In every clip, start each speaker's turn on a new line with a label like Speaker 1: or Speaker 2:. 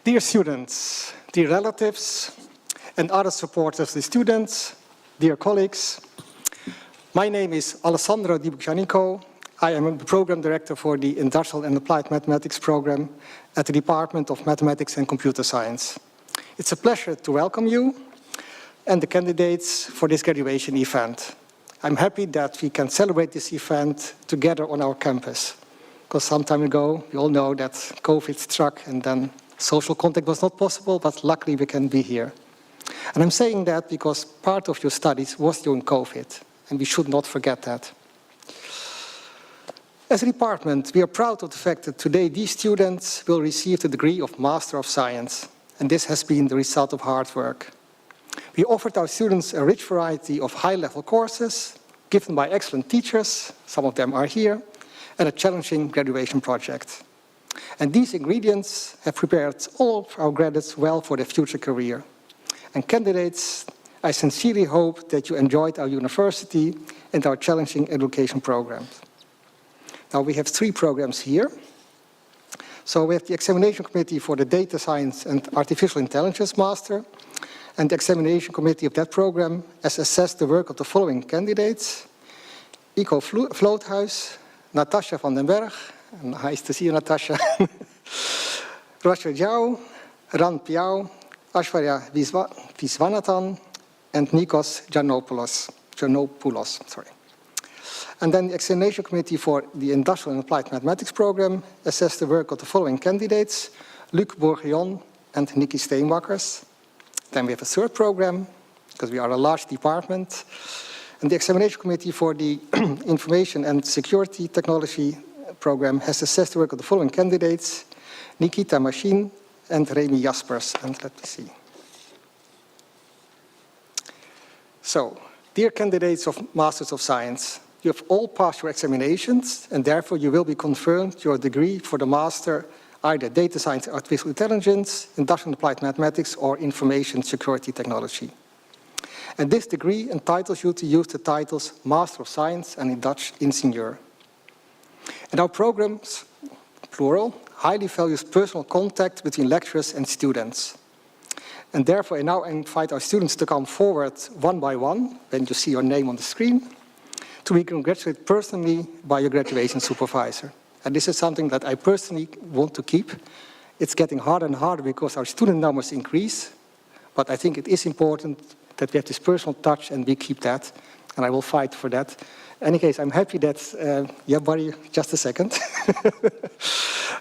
Speaker 1: Dear students, dear relatives, and other supporters of the students, dear colleagues, my name is Alessandro Di Buccianico. I am the program director for the Industrial and Applied Mathematics program at the Department of Mathematics and Computer Science. It's a pleasure to welcome you and the candidates for this graduation event. I'm happy that we can celebrate this event together on our campus. Because some time ago, we all know that COVID struck and then social contact was not possible, but luckily we can be here. And I'm saying that because part of your studies was during COVID, and we should not forget that. As a department, we are proud of the fact that today these students will receive the degree of Master of Science, and this has been the result of hard work. We offered our students a rich variety of high-level courses, given by excellent teachers, some of them are here, and a challenging graduation project. And these ingredients have prepared all of our graduates well for their future career. And candidates, I sincerely hope that you enjoyed our university and our challenging education programs. Now we have 3 programs here. So we have the examination committee for the Data Science and Artificial Intelligence Master, and the examination committee of that program has assessed the work of the following candidates: Ico Vloothuis, Natasha van den Berg, nice to see you, Natasha, Rachel Zhao, Ran Piao, Ashwarya Viswanathan, and Nikos Giannopoulos. And then the examination committee for the Industrial and Applied Mathematics program assessed the work of the following candidates: Luc Bourguignon and Nikki Steenbakkers. Then we have a 3rd program, because we are a large department. And the examination committee for the Information and Security Technology program has assessed the work of the following candidates: Nikita Machin and Remy Jaspers. And let me see. So, dear candidates of Masters of Science, you have all passed your examinations, and therefore you will be confirmed your degree for the master, either Data Science, Artificial Intelligence, Industrial and Applied Mathematics, or Information Security Technology. And this degree entitles you to use the titles Master of Science and in Dutch Ingenieur. And our programs, plural, highly values personal contact between lecturers and students. And therefore I now invite our students to come forward one by one, when you see your name on the screen, to be congratulated personally by your graduation supervisor. And this is something that I personally want to keep. It's getting harder and harder because our student numbers increase, but I think it is important that we have this personal touch and we keep that, and I will fight for that. In any case, I'm happy that, yeah, buddy, just a second,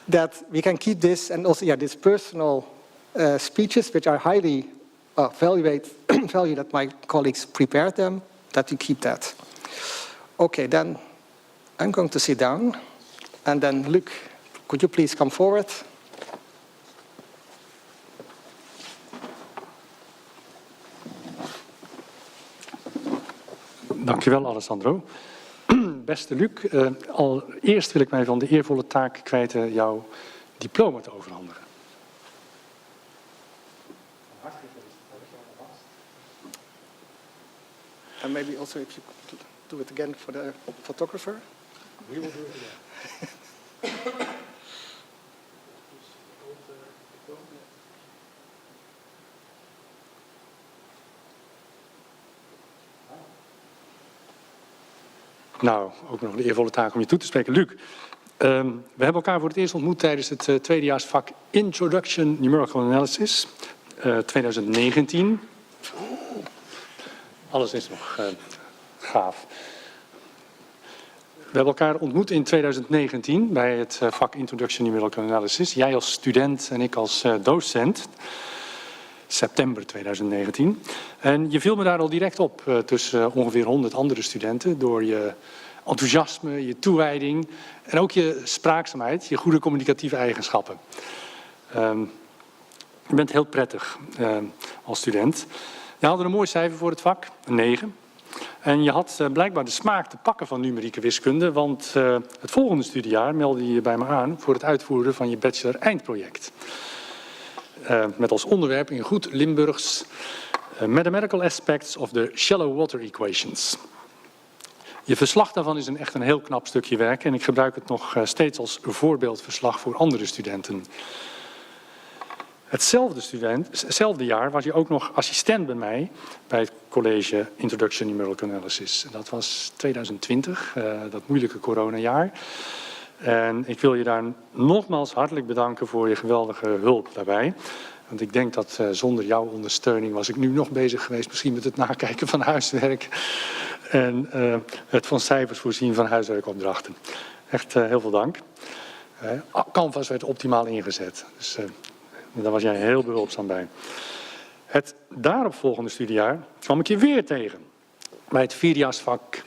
Speaker 1: that we can keep this, and also, yeah, these personal speeches, which are highly valued that my colleagues prepared them, that we keep that. Okay, then I'm going to sit down, and then Luc, could you please come forward?
Speaker 2: Dankjewel, Alessandro. Beste Luc, allereerst wil ik mij van de eervolle taak kwijten jouw diploma te overhandigen.
Speaker 1: And maybe also if you could do it again for the photographer.
Speaker 2: We will do it again. Nou, ook nog de eervolle taak om je toe te spreken. Luc, we hebben elkaar voor het eerst ontmoet tijdens het tweedejaarsvak Introduction Numerical Analysis 2019. Alles is nog gaaf. We hebben elkaar ontmoet in 2019 bij het vak Introduction Numerical Analysis. Jij als student en ik als docent. September 2019. En je viel me daar al direct op tussen ongeveer 100 andere studenten door je enthousiasme, je toewijding en ook je spraakzaamheid, je goede communicatieve eigenschappen. Je bent heel prettig als student. Je haalde een mooi cijfer voor het vak, een 9. En je had blijkbaar de smaak te pakken van numerieke wiskunde, want het volgende studiejaar meldde je je bij me aan voor het uitvoeren van je bachelor-eindproject. Met als onderwerp in goed Limburgs Mathematical Aspects of the Shallow Water Equations. Je verslag daarvan is echt een heel knap stukje werk en ik gebruik het nog steeds als voorbeeldverslag voor andere studenten. Hetzelfde jaar was hij ook nog assistent bij mij bij het college Introduction Numerical Analysis. Dat was 2020, dat moeilijke coronajaar. En ik wil je daar nogmaals hartelijk bedanken voor je geweldige hulp daarbij. Want ik denk dat zonder jouw ondersteuning was ik nu nog bezig geweest misschien met het nakijken van huiswerk. En het van cijfers voorzien van huiswerkopdrachten. Echt heel veel dank. Canvas werd optimaal ingezet. Dus daar was jij heel behulpzaam bij. Het daaropvolgende studiejaar kwam ik je weer tegen. Bij het vierdejaarsvak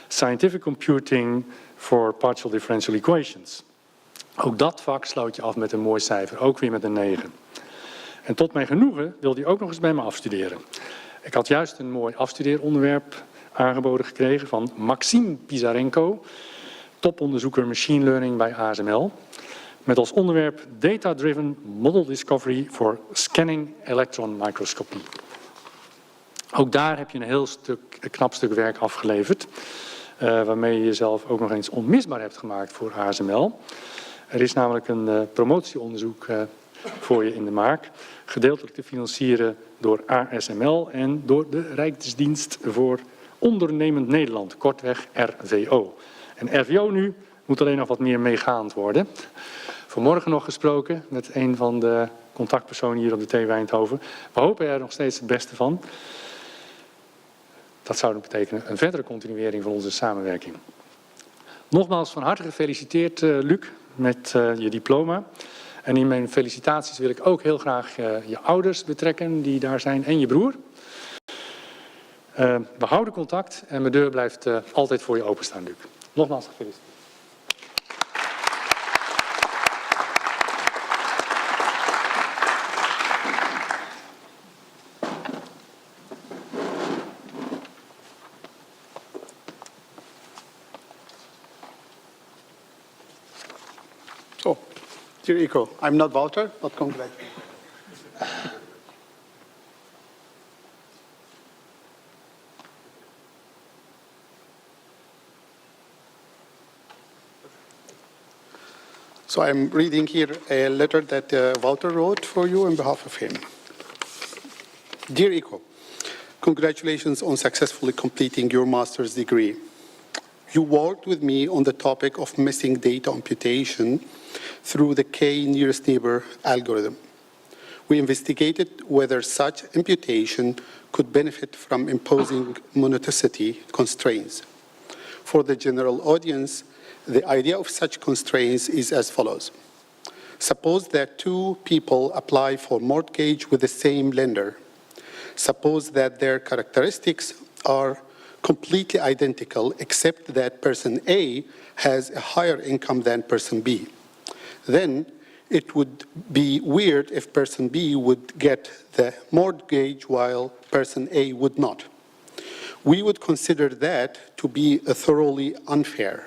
Speaker 2: Scientific Computing for Partial Differential Equations. Ook dat vak sloot je af met een mooi cijfer, ook weer met een 9. En tot mijn genoegen wilde hij ook nog eens bij me afstuderen. Ik had juist een mooi afstudeeronderwerp aangeboden gekregen van Maxime Pizarenko, toponderzoeker Machine Learning bij ASML, met als onderwerp Data-Driven Model Discovery for Scanning Electron Microscopy. Ook daar heb je een knap stuk werk afgeleverd, waarmee je jezelf ook nog eens onmisbaar hebt gemaakt voor ASML. Er is namelijk een promotieonderzoek voor je in de maak, gedeeltelijk te financieren door ASML en door de Rijksdienst voor Ondernemend Nederland, kortweg RVO. En RVO nu moet alleen nog wat meer meegaand worden. Vanmorgen nog gesproken met een van de contactpersonen hier op de TU Eindhoven. We hopen er nog steeds het beste van. Dat zou betekenen een verdere continuering van onze samenwerking. Nogmaals van harte gefeliciteerd, Luc, met je diploma. En in mijn felicitaties wil ik ook heel graag je ouders betrekken die daar zijn en je broer. We houden contact en mijn deur blijft altijd voor je openstaan, Luc. Nogmaals gefeliciteerd.
Speaker 3: So, dear Ico, I'm not Wouter, but congratulations. So I'm reading here a letter that Wouter wrote for you on behalf of him. Dear Ico, congratulations on successfully completing your master's degree. You worked with me on the topic of missing data imputation through the k-nearest neighbor algorithm. We investigated whether such imputation could benefit from imposing monotonicity constraints. For the general audience, the idea of such constraints is as follows. Suppose that two people apply for mortgage with the same lender. Suppose that their characteristics are completely identical, except that person A has a higher income than person B. Then it would be weird if person B would get the mortgage while person A would not. We would consider that to be thoroughly unfair.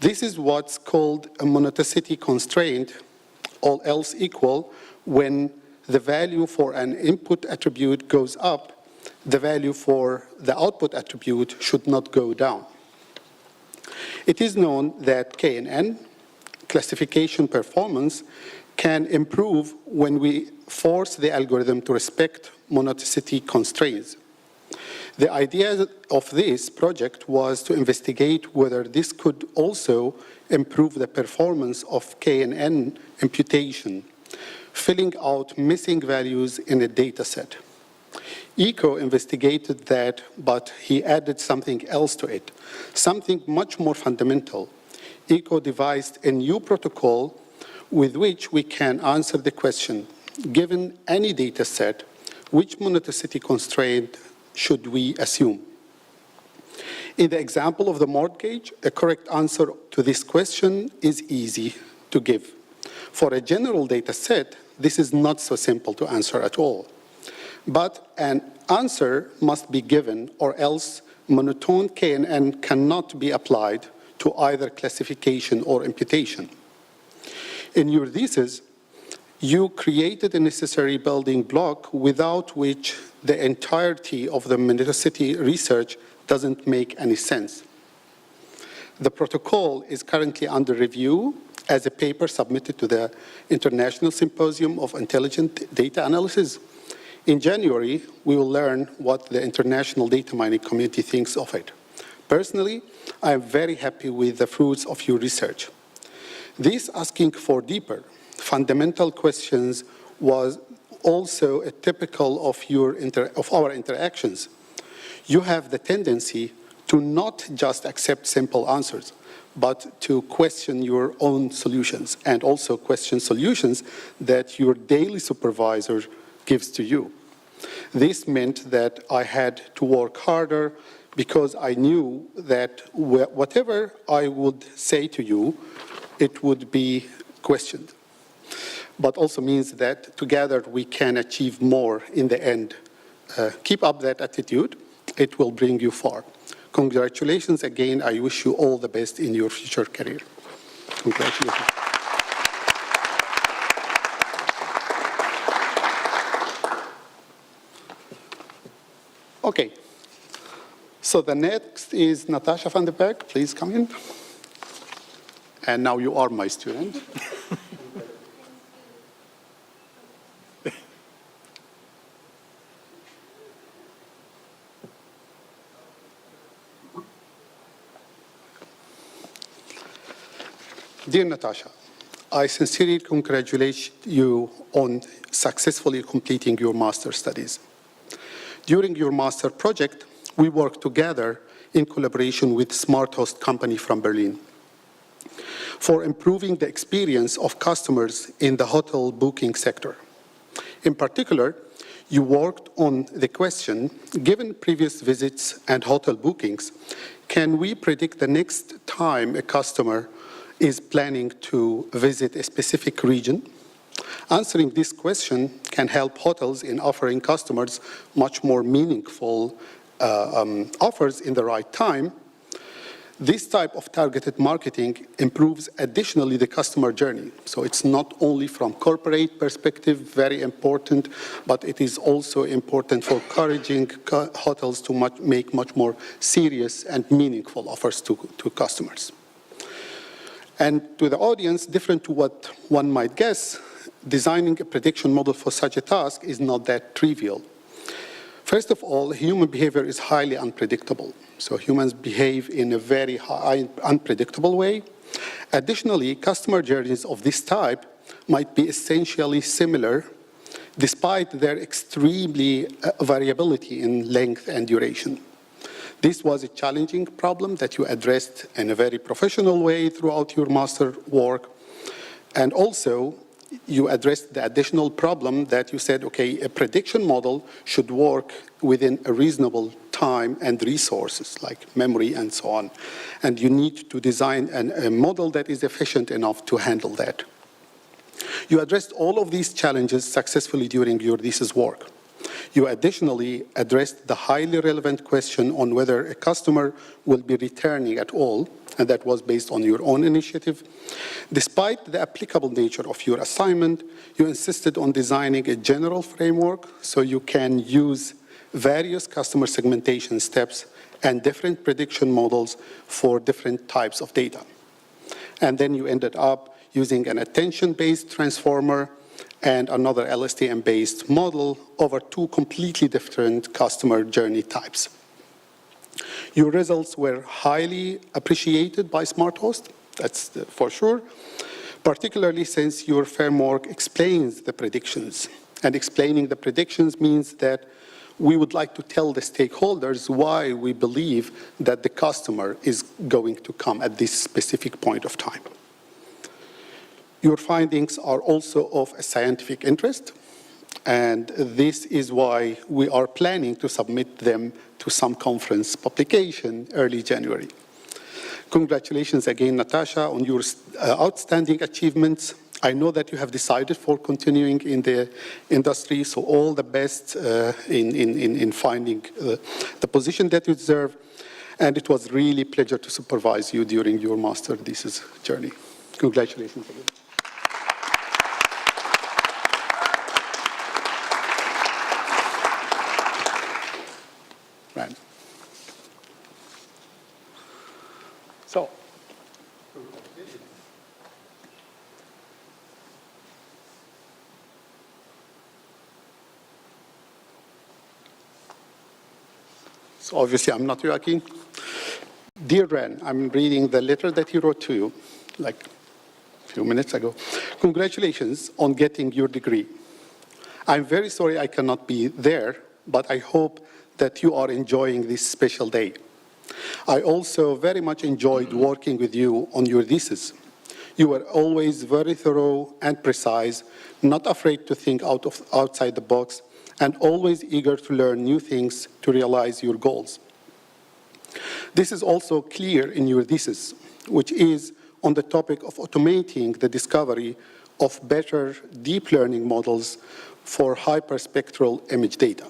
Speaker 3: This is what's called a monotonicity constraint, all else equal, when the value for an input attribute goes up, the value for the output attribute should not go down. It is known that KNN, classification performance, can improve when we force the algorithm to respect monotonicity constraints. The idea of this project was to investigate whether this could also improve the performance of KNN imputation, filling out missing values in a data set. Eco investigated that, but he added something else to it, something much more fundamental. Eco devised a new protocol with which we can answer the question, given any data set, which monotonicity constraint should we assume? In the example of the mortgage, a correct answer to this question is easy to give. For a general data set, this is not so simple to answer at all. But an answer must be given, or else monotone KNN cannot be applied to either classification or imputation. In your thesis, you created a necessary building block without which the entirety of the monotonicity research doesn't make any sense. The protocol is currently under review, as a paper submitted to the International Symposium of Intelligent Data Analysis. In January, we will learn what the international data mining community thinks of it. Personally, I am very happy with the fruits of your research. This asking for deeper, fundamental questions was also a typical of our interactions. You have the tendency to not just accept simple answers, but to question your own solutions and also question solutions that your daily supervisor gives to you. This meant that I had to work harder because I knew that whatever I would say to you, it would be questioned. But also means that together we can achieve more in the end. Keep up that attitude. It will bring you far. Congratulations again. I wish you all the best in your future career. Congratulations. Okay. So the next is Natasha van den Berg. Please come in. And now you are my student. Dear Natasha, I sincerely congratulate you on successfully completing your master's studies. During your master project, we worked together in collaboration with Smart Host company from Berlin for improving the experience of customers in the hotel booking sector. In particular, you worked on the question, given previous visits and hotel bookings, can we predict the next time a customer is planning to visit a specific region? Answering this question can help hotels in offering customers much more meaningful offers in the right time. This type of targeted marketing improves additionally the customer journey. So it's not only from corporate perspective, very important, but it is also important for encouraging hotels to make much more serious and meaningful offers to customers. And to the audience, different to what one might guess, designing a prediction model for such a task is not that trivial. First of all, human behavior is highly unpredictable. So humans behave in a very unpredictable way. Additionally, customer journeys of this type might be essentially similar despite their extremely variability in length and duration. This was a challenging problem that you addressed in a very professional way throughout your master work. And also, you addressed the additional problem that you said, okay, a prediction model should work within a reasonable time and resources like memory and so on. And you need to design a model that is efficient enough to handle that. You addressed all of these challenges successfully during your thesis work. You additionally addressed the highly relevant question on whether a customer will be returning at all, and that was based on your own initiative. Despite the applicable nature of your assignment, you insisted on designing a general framework so you can use various customer segmentation steps and different prediction models for different types of data. And then you ended up using an attention-based transformer and another LSTM-based model over two completely different customer journey types. Your results were highly appreciated by SmartHost, that's for sure, particularly since your framework explains the predictions. And explaining the predictions means that we would like to tell the stakeholders why we believe that the customer is going to come at this specific point of time. Your findings are also of a scientific interest, and this is why we are planning to submit them to some conference publication early January. Congratulations again, Natasha, on your outstanding achievements. I know that you have decided for continuing in the industry, so all the best in finding the position that you deserve. And it was really a pleasure to supervise you during your master thesis journey. Congratulations again. Right. So, So obviously, I'm not Joachim. Dear Ren, I'm reading the letter that he wrote to you, like a few minutes ago. Congratulations on getting your degree. I'm very sorry I cannot be there, but I hope that you are enjoying this special day. I also very much enjoyed working with you on your thesis. You were always very thorough and precise, not afraid to think outside the box, and always eager to learn new things to realize your goals. This is also clear in your thesis, which is on the topic of automating the discovery of better deep learning models for hyperspectral image data.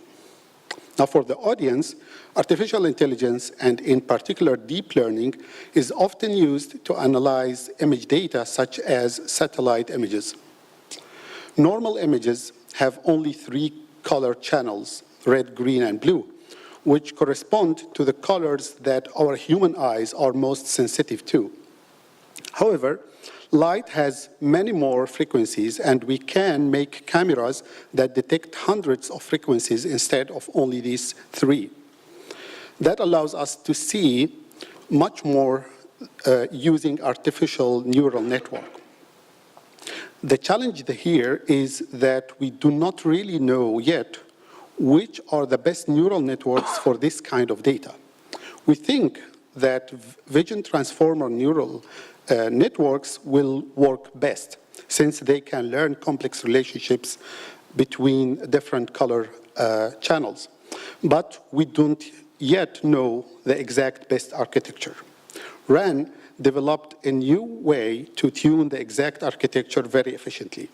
Speaker 3: Now, for the audience, artificial intelligence, and in particular deep learning, is often used to analyze image data such as satellite images. Normal images have only 3 color channels, red, green, and blue, which correspond to the colors that our human eyes are most sensitive to. However, light has many more frequencies, and we can make cameras that detect hundreds of frequencies instead of only these 3. That allows us to see much more using artificial neural network. The challenge here is that we do not really know yet which are the best neural networks for this kind of data. We think that vision transformer neural networks will work best, since they can learn complex relationships between different color channels. But we don't yet know the exact best architecture. RAN developed a new way to tune the exact architecture very efficiently.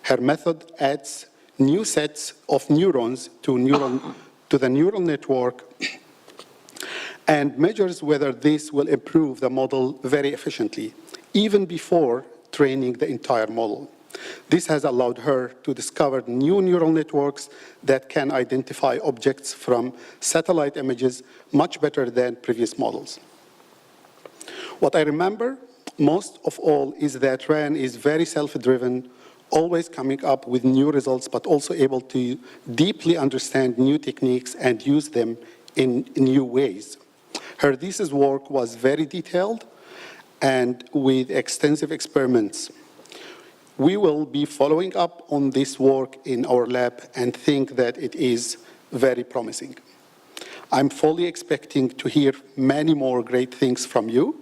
Speaker 3: Her method adds new sets of neurons to the neural network and measures whether this will improve the model very efficiently, even before training the entire model. This has allowed her to discover new neural networks that can identify objects from satellite images much better than previous models. What I remember most of all is that RAN is very self-driven, always coming up with new results, but also able to deeply understand new techniques and use them in new ways. Her thesis work was very detailed and with extensive experiments. We will be following up on this work in our lab and think that it is very promising. I'm fully expecting to hear many more great things from you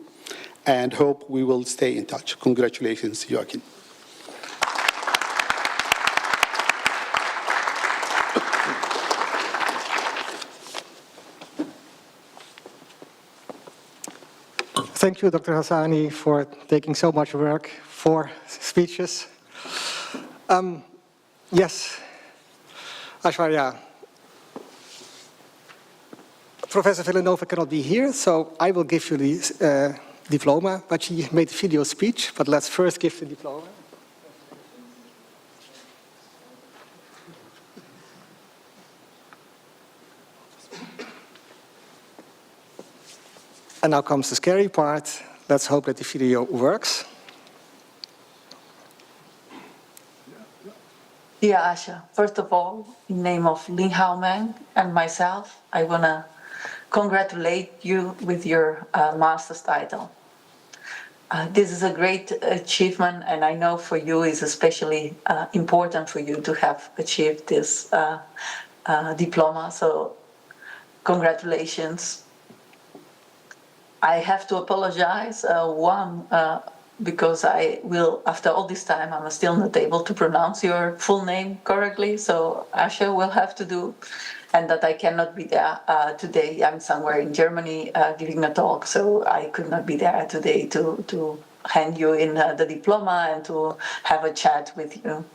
Speaker 3: and hope we will stay in touch. Congratulations, Joachim.
Speaker 1: Thank you, Dr. Hassani, for taking so much work for speeches. Yes, Aishwarya. Professor Villanova cannot be here, so I will give you the diploma, but she made a video speech, but let's first give the diploma. And now comes the scary part. Let's hope that the video works.
Speaker 4: Dear Asha, first of all, in the name of Ling Hao Meng and myself, I want to congratulate you with your master's title. This is a great achievement, and I know for you it's especially important for you to have achieved this diploma, so congratulations. I have to apologize, because I will, after all this time, I'm still not able to pronounce your full name correctly, so Asha will have to do, and that I cannot be there today. I'm somewhere in Germany giving a talk, so I could not be there today to hand you in the diploma and to have a chat with you.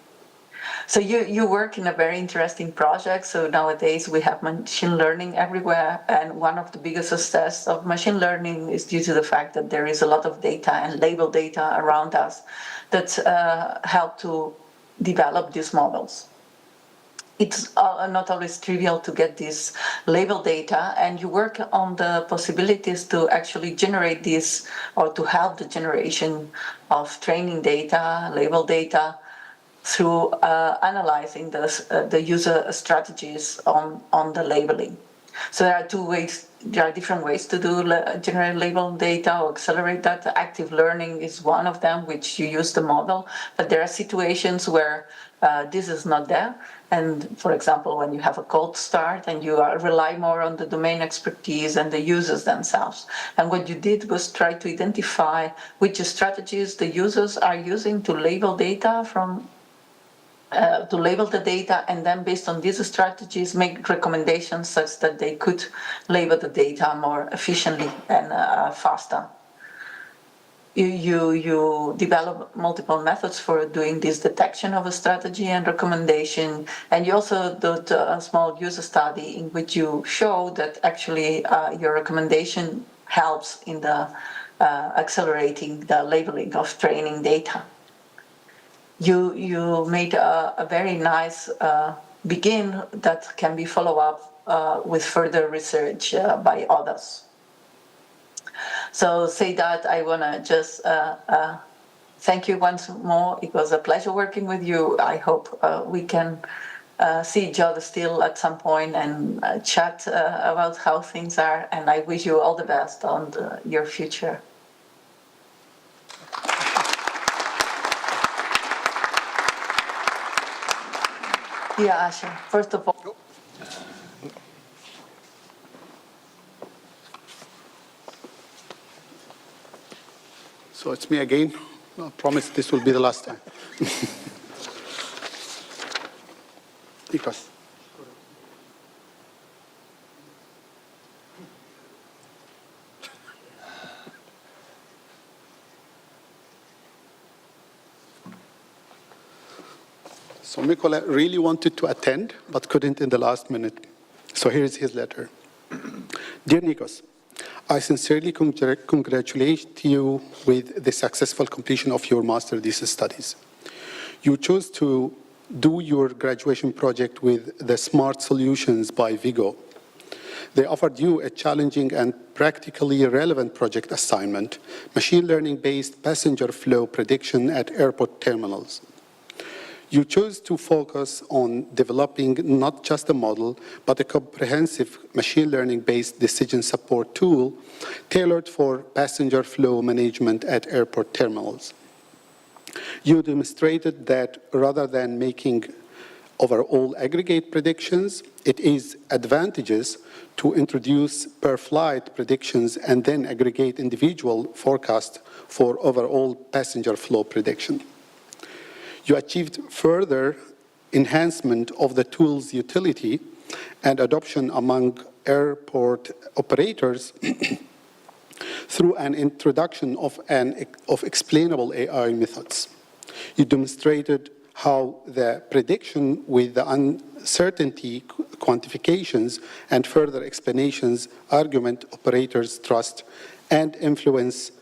Speaker 4: So you work in a very interesting project. So nowadays we have machine learning everywhere, and one of the biggest success of machine learning is due to the fact that there is a lot of data and label data around us that help to develop these models. It's not always trivial to get this label data, and you work on the possibilities to actually generate this, or to help the generation of training data, label data, through analyzing the user strategies on the labeling. So there are two ways. There are different ways to do generate label data or accelerate that. Active learning is one of them, which you use the model. But there are situations where this is not there. And for example, when you have a cold start and you rely more on the domain expertise and the users themselves. And what you did was try to identify which strategies the users are using to label data to label the data, and then based on these strategies make recommendations such that they could label the data more efficiently and faster. You develop multiple methods for doing this detection of a strategy and recommendation, and you also did a small user study in which you show that actually your recommendation helps in the accelerating the labeling of training data. You made a very nice begin that can be followed up with further research by others. So say that I want to just thank you once more. It was a pleasure working with you. I hope we can see each other still at some point and chat about how things are. And I wish you all the best on your future. Yeah, Asha, first of all.
Speaker 3: So it's me again. I promise this will be the last time. Nikos. So Mikola really wanted to attend, but couldn't in the last minute. So here's his letter. Dear Nikos, I sincerely congratulate you with the successful completion of your master thesis studies. You chose to do your graduation project with the Smart Solutions by Vigo. They offered you a challenging and practically relevant project assignment, machine learning-based passenger flow prediction at airport terminals. You chose to focus on developing not just a model, but a comprehensive machine learning-based decision support tool tailored for passenger flow management at airport terminals. You demonstrated that rather than making overall aggregate predictions, it is advantageous to introduce per-flight predictions and then aggregate individual forecasts for overall passenger flow prediction. You achieved further enhancement of the tool's utility and adoption among airport operators through an introduction of explainable AI methods. You demonstrated how the prediction with the uncertainty quantifications and further explanations argument operators trust and influence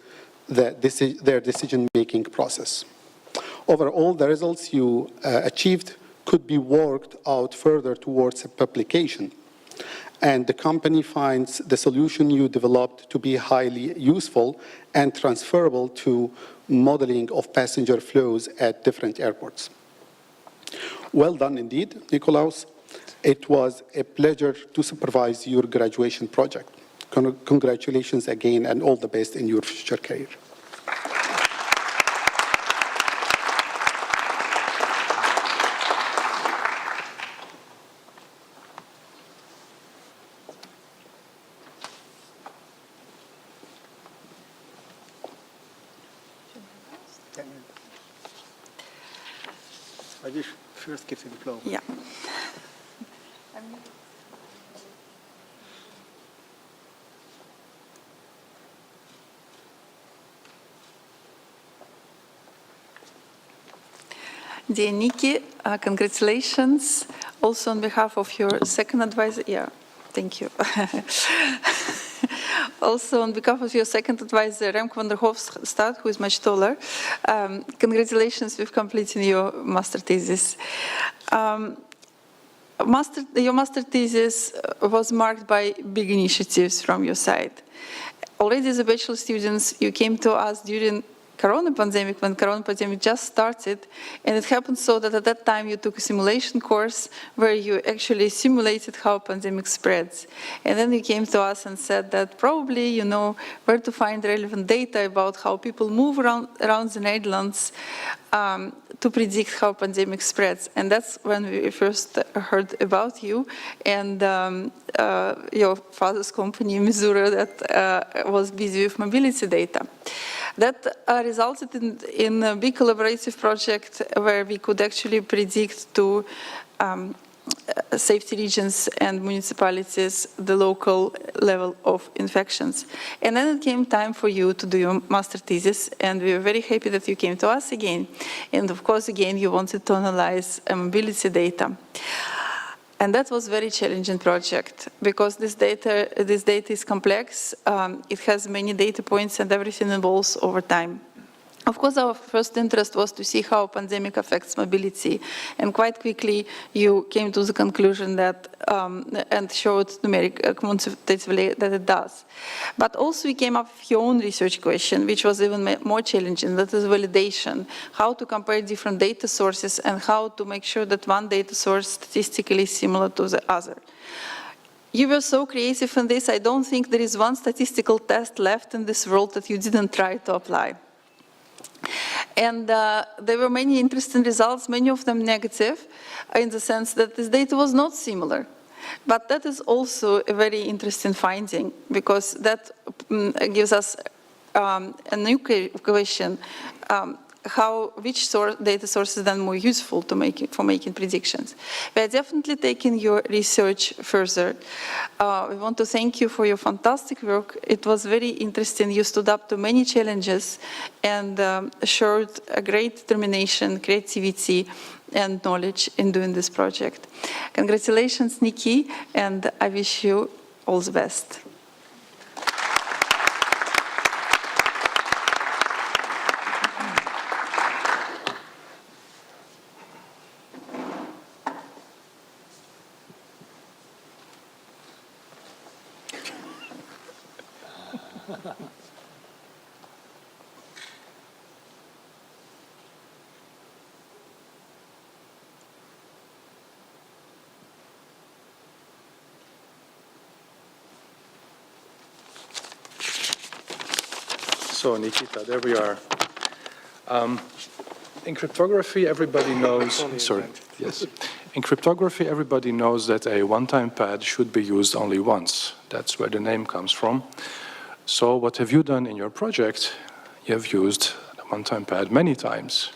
Speaker 3: their decision-making process. Overall, the results you achieved could be worked out further towards a publication, and the company finds the solution you developed to be highly useful and transferable to modeling of passenger flows at different airports. Well done indeed, Nikolaos. It was a pleasure to supervise your graduation project. Congratulations again and all the best in your future career. I will first give the diploma.
Speaker 5: Yeah. Dear Nikki, congratulations. Also on behalf of your second advisor, thank you. Also on behalf of your second advisor, Remco van der Hofstad, who is much taller, congratulations with completing your master thesis. Your master thesis was marked by big initiatives from your side. Already as a bachelor student, you came to us during corona pandemic, when corona pandemic just started, and it happened so that at that time you took a simulation course where you actually simulated how pandemic spreads. And then you came to us and said that probably you know where to find relevant data about how people move around the Netherlands to predict how pandemic spreads. And that's when we first heard about you and your father's company, Missouri, that was busy with mobility data. That resulted in a big collaborative project where we could actually predict to safety regions and municipalities the local level of infections. And then it came time for you to do your master thesis, and we were very happy that you came to us again. And of course, again, you wanted to analyze mobility data. And that was a very challenging project because this data is complex. It has many data points and everything evolves over time. Of course, our first interest was to see how pandemic affects mobility. And quite quickly, you came to the conclusion that, and showed quantitatively that it does. But also we came up with your own research question, which was even more challenging, that is validation. How to compare different data sources and how to make sure that one data source statistically is similar to the other. You were so creative in this, I don't think there is one statistical test left in this world that you didn't try to apply. And there were many interesting results, many of them negative, in the sense that this data was not similar. But that is also a very interesting finding, because that gives us a new question, which data source is then more useful for making predictions. We are definitely taking your research further. We want to thank you for your fantastic work. It was very interesting. You stood up to many challenges and showed a great determination, creativity, and knowledge in doing this project. Congratulations, Nikki, and I wish you all the best.
Speaker 6: So, Nikita, there we are. In cryptography, everybody knows. Sorry. Yes. In cryptography, everybody knows that a one-time pad should be used only once. That's where the name comes from. So, what have you done in your project? You have used the one-time pad many times,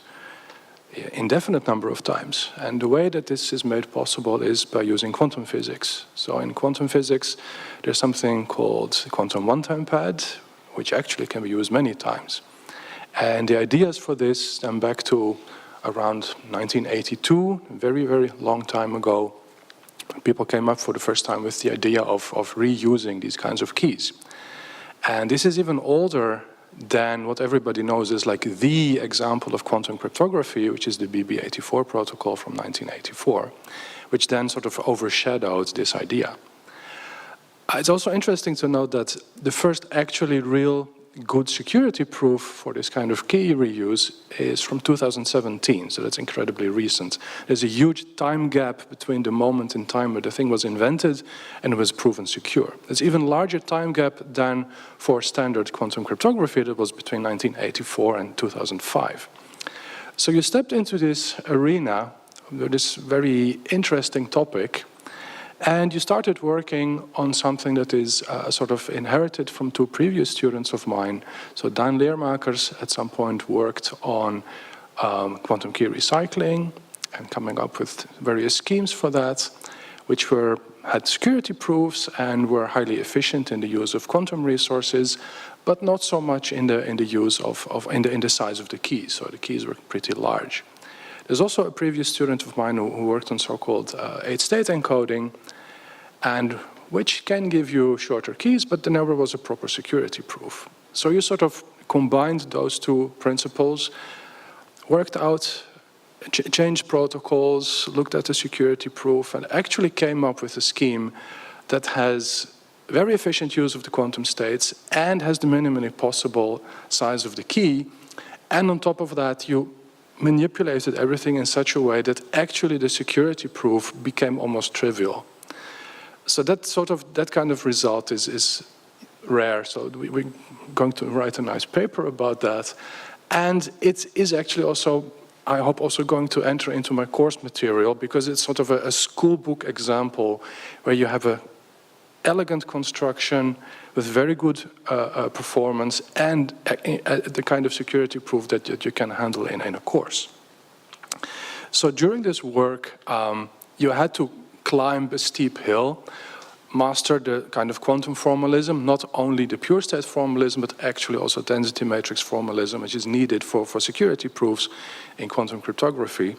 Speaker 6: indefinite number of times. And the way that this is made possible is by using quantum physics. So, in quantum physics, there's something called quantum one-time pad, which actually can be used many times. And the ideas for this stem back to around 1982, a very, very long time ago. People came up for the first time with the idea of reusing these kinds of keys. And this is even older than what everybody knows is like the example of quantum cryptography, which is the BB84 protocol from 1984, which then sort of overshadowed this idea. It's also interesting to note that the first actually real good security proof for this kind of key reuse is from 2017, so that's incredibly recent. There's a huge time gap between the moment in time where the thing was invented and it was proven secure. There's even larger time gap than for standard quantum cryptography that was between 1984 and 2005. So you stepped into this arena, this very interesting topic, and you started working on something that is sort of inherited from two previous students of mine. So Daan Leermakers at some point worked on quantum key recycling and coming up with various schemes for that, which had security proofs and were highly efficient in the use of quantum resources, but not so much in the use in the size of the keys. So the keys were pretty large. There's also a previous student of mine who worked on so-called 8-state encoding, and which can give you shorter keys, but there never was a proper security proof. So you sort of combined those two principles, worked out, changed protocols, looked at the security proof, and actually came up with a scheme that has very efficient use of the quantum states and has the minimally possible size of the key, And on top of that, you manipulated everything in such a way that actually the security proof became almost trivial. So that kind of result is rare. So we're going to write a nice paper about that. And it is actually also, I hope, also going to enter into my course material, because it's sort of a school book example where you have an elegant construction with very good performance and the kind of security proof that you can handle in a course. So during this work, you had to climb a steep hill, master the kind of quantum formalism, not only the pure state formalism, but actually also density matrix formalism, which is needed for security proofs in quantum cryptography.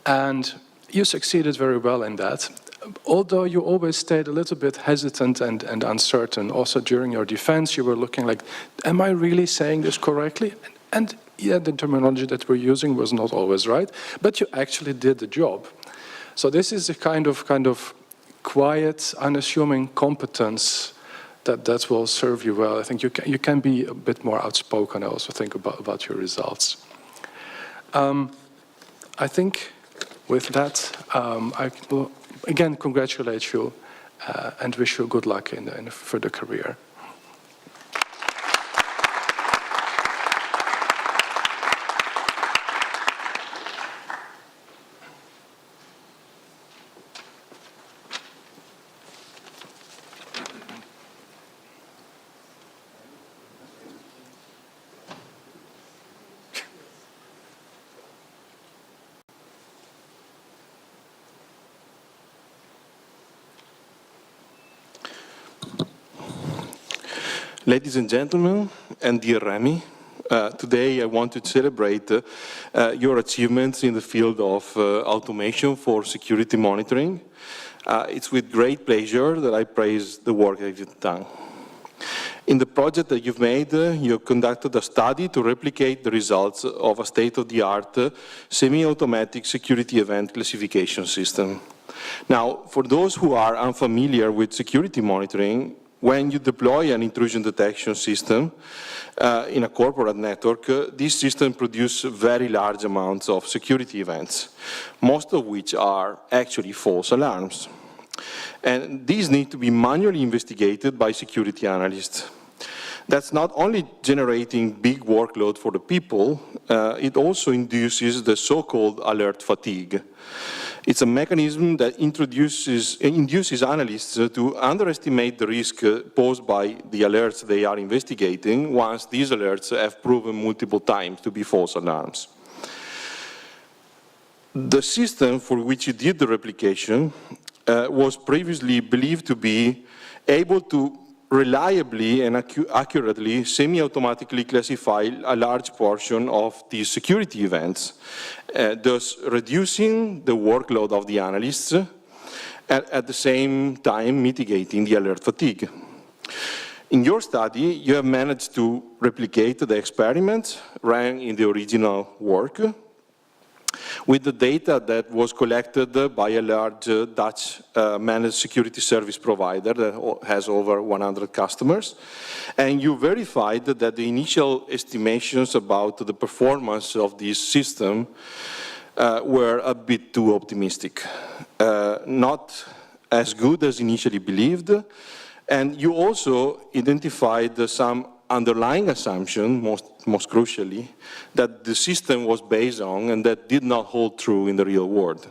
Speaker 6: And you succeeded very well in that, although you always stayed a little bit hesitant and uncertain. Also during your defense, you were looking like, am I really saying this correctly? And yeah, the terminology that we're using was not always right, but you actually did the job. So this is a kind of quiet, unassuming competence that will serve you well. I think you can be a bit more outspoken. I also think about your results. I think with that, I will again congratulate you and wish you good luck in the further career.
Speaker 7: Ladies and gentlemen, and dear Remy, today I want to celebrate your achievements in the field of automation for security monitoring. It's with great pleasure that I praise the work that you've done. In the project that you've made, you conducted a study to replicate the results of a state-of-the-art semi-automatic security event classification system. Now, for those who are unfamiliar with security monitoring, when you deploy an intrusion detection system in a corporate network, this system produces very large amounts of security events, most of which are actually false alarms. And these need to be manually investigated by security analysts. That's not only generating big workload for the people, it also induces the so-called alert fatigue. It's a mechanism that induces analysts to underestimate the risk posed by the alerts they are investigating once these alerts have proven multiple times to be false alarms. The system for which you did the replication was previously believed to be able to reliably and accurately semi-automatically classify a large portion of these security events, thus reducing the workload of the analysts, at the same time mitigating the alert fatigue. In your study, you have managed to replicate the experiments ran in the original work with the data that was collected by a large Dutch managed security service provider that has over 100 customers. And you verified that the initial estimations about the performance of this system were a bit too optimistic. Not as good as initially believed. And you also identified some underlying assumption, most crucially, that the system was based on and that did not hold true in the real world.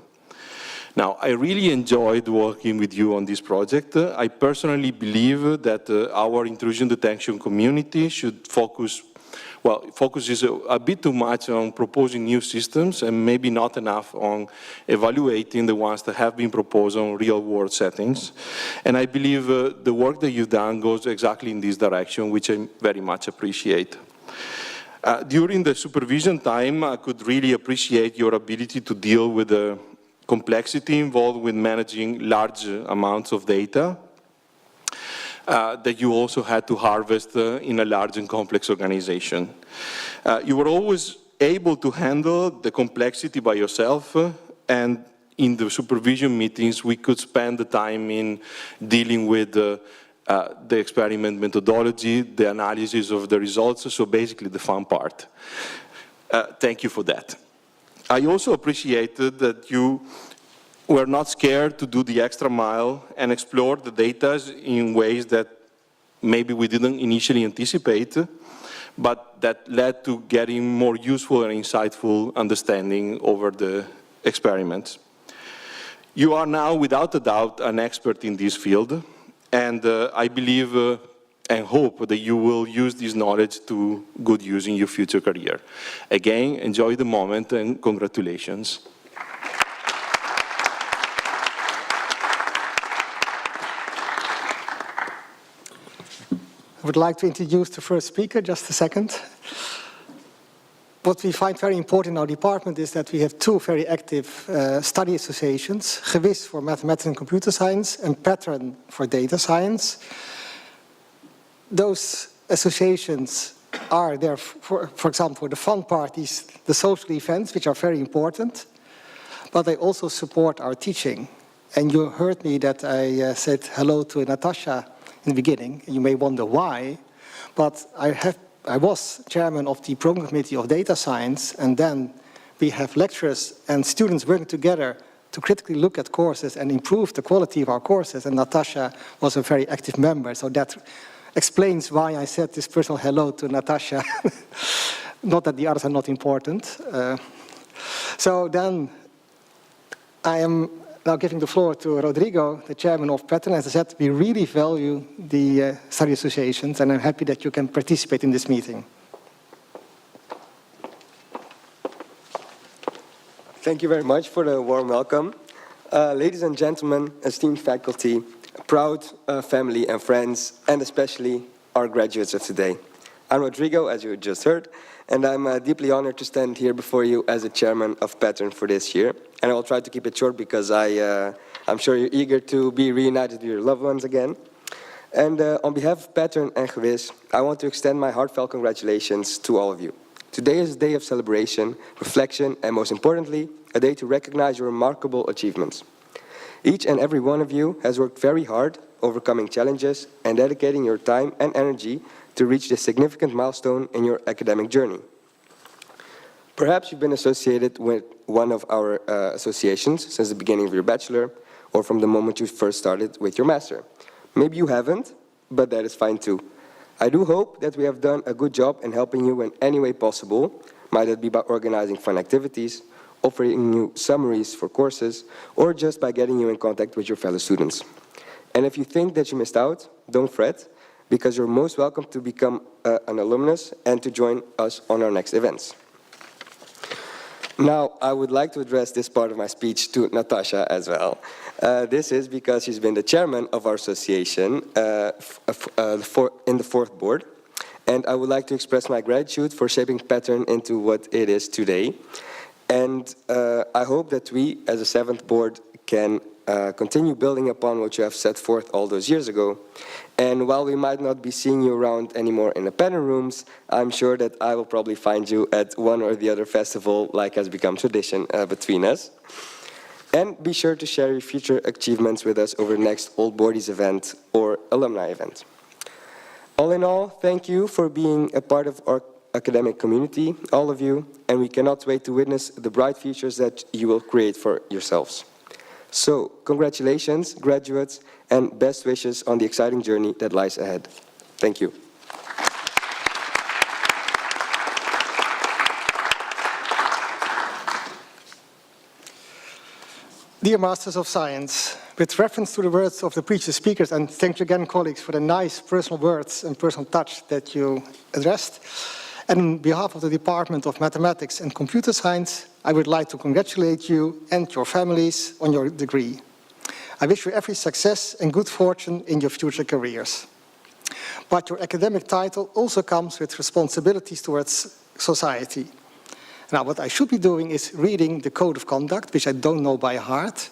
Speaker 7: Now, I really enjoyed working with you on this project. I personally believe that our intrusion detection community should focuses a bit too much on proposing new systems and maybe not enough on evaluating the ones that have been proposed on real-world settings. And I believe the work that you've done goes exactly in this direction, which I very much appreciate. During the supervision time, I could really appreciate your ability to deal with the complexity involved with managing large amounts of data that you also had to harvest in a large and complex organization. You were always able to handle the complexity by yourself, and in the supervision meetings, we could spend the time in dealing with the experiment methodology, the analysis of the results, so basically the fun part. thank you for that. I also appreciated that you were not scared to do the extra mile and explore the data in ways that maybe we didn't initially anticipate, but that led to getting more useful and insightful understanding over the experiments. You are now, without a doubt, an expert in this field, and I believe and hope that you will use this knowledge to good use in your future career. Again, enjoy the moment and congratulations.
Speaker 1: I would like to introduce the first speaker, just a second. What we find very important in our department is that we have two very active study associations, GEWIS for Mathematics and Computer Science and Pattern for Data Science. Those associations are there, for example, for the fun parties, the social events, which are very important, but they also support our teaching. And you heard me that I said hello to Natasha in the beginning. You may wonder why, but I was chairman of the program committee of data science, and then we have lecturers and students working together to critically look at courses and improve the quality of our courses, and Natasha was a very active member, so that explains why I said this personal hello to Natasha. Not that the others are not important. So then I am now giving the floor to Rodrigo, the chairman of Pattern. As I said, we really value the study associations, and I'm happy that you can participate in this meeting.
Speaker 8: Thank you very much for the warm welcome. Ladies and gentlemen, esteemed faculty, proud family and friends, and especially our graduates of today. I'm Rodrigo, as you just heard, and I'm deeply honored to stand here before you as the chairman of Pattern for this year. And I will try to keep it short because I'm sure you're eager to be reunited with your loved ones again. And on behalf of Pattern and GEWIS, I want to extend my heartfelt congratulations to all of you. Today is a day of celebration, reflection, and most importantly, a day to recognize your remarkable achievements. Each and every one of you has worked very hard, overcoming challenges and dedicating your time and energy to reach this significant milestone in your academic journey. Perhaps you've been associated with one of our associations since the beginning of your bachelor, or from the moment you first started with your master. Maybe you haven't, but that is fine too. I do hope that we have done a good job in helping you in any way possible, might it be by organizing fun activities, offering you summaries for courses, or just by getting you in contact with your fellow students. And if you think that you missed out, don't fret, because you're most welcome to become an alumnus and to join us on our next events. Now, I would like to address this part of my speech to Natasha as well. This is because she's been the chairman of our association in the fourth board. And I would like to express my gratitude for shaping Pattern into what it is today. And I hope that we, as a seventh board, can continue building upon what you have set forth all those years ago. And while we might not be seeing you around anymore in the Pattern rooms, I'm sure that I will probably find you at one or the other festival, like has become tradition between us. And be sure to share your future achievements with us over the next Old Boardies event or alumni event. All in all, thank you for being a part of our academic community, all of you, and we cannot wait to witness the bright futures that you will create for yourselves. So, congratulations, graduates, and best wishes on the exciting journey that lies ahead. Thank you.
Speaker 1: Dear Masters of Science, with reference to the words of the previous speakers, and thank you again, colleagues, for the nice personal words and personal touch that you addressed, and on behalf of the Department of Mathematics and Computer Science, I would like to congratulate you and your families on your degree. I wish you every success and good fortune in your future careers. But your academic title also comes with responsibilities towards society. Now, what I should be doing is reading the Code of Conduct, which I don't know by heart.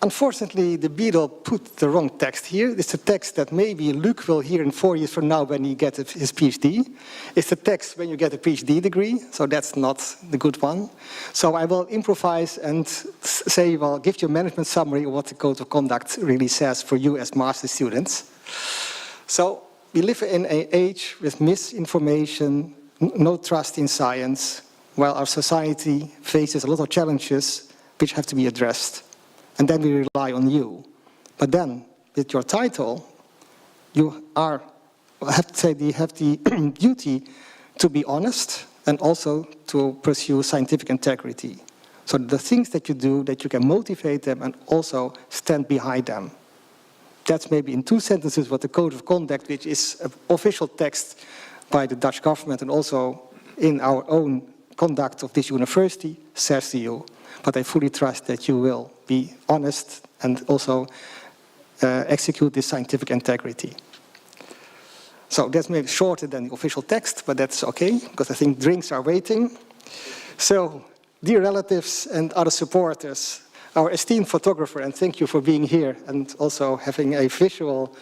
Speaker 1: Unfortunately, the Beadle put the wrong text here. It's the text that maybe Luc will hear in 4 years from now when he gets his PhD. It's the text when you get a PhD degree, so that's not the good one. So I will improvise and say, well, give you a management summary of what the Code of Conduct really says for you as master students. So we live in an age with misinformation, no trust in science, while our society faces a lot of challenges which have to be addressed. And then we rely on you. But then, with your title, you have the duty to be honest and also to pursue scientific integrity. So the things that you do, that you can motivate them and also stand behind them. That's maybe in 2 sentences what the Code of Conduct, which is an official text by the Dutch government and also in our own conduct of this university, says to you. But I fully trust that you will be honest and also execute this scientific integrity. So that's maybe shorter than the official text, but that's okay, because I think drinks are waiting. So, dear relatives and other supporters, our esteemed photographer, and thank you for being here and also having a visual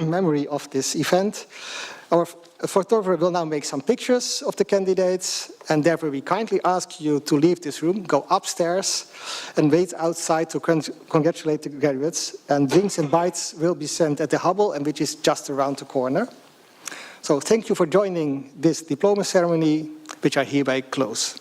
Speaker 1: memory of this event. Our photographer will now make some pictures of the candidates, and therefore we kindly ask you to leave this room, go upstairs, and wait outside to congratulate the graduates. And drinks and bites will be sent at the Hubble, and which is just around the corner. So thank you for joining this diploma ceremony, which I hereby close.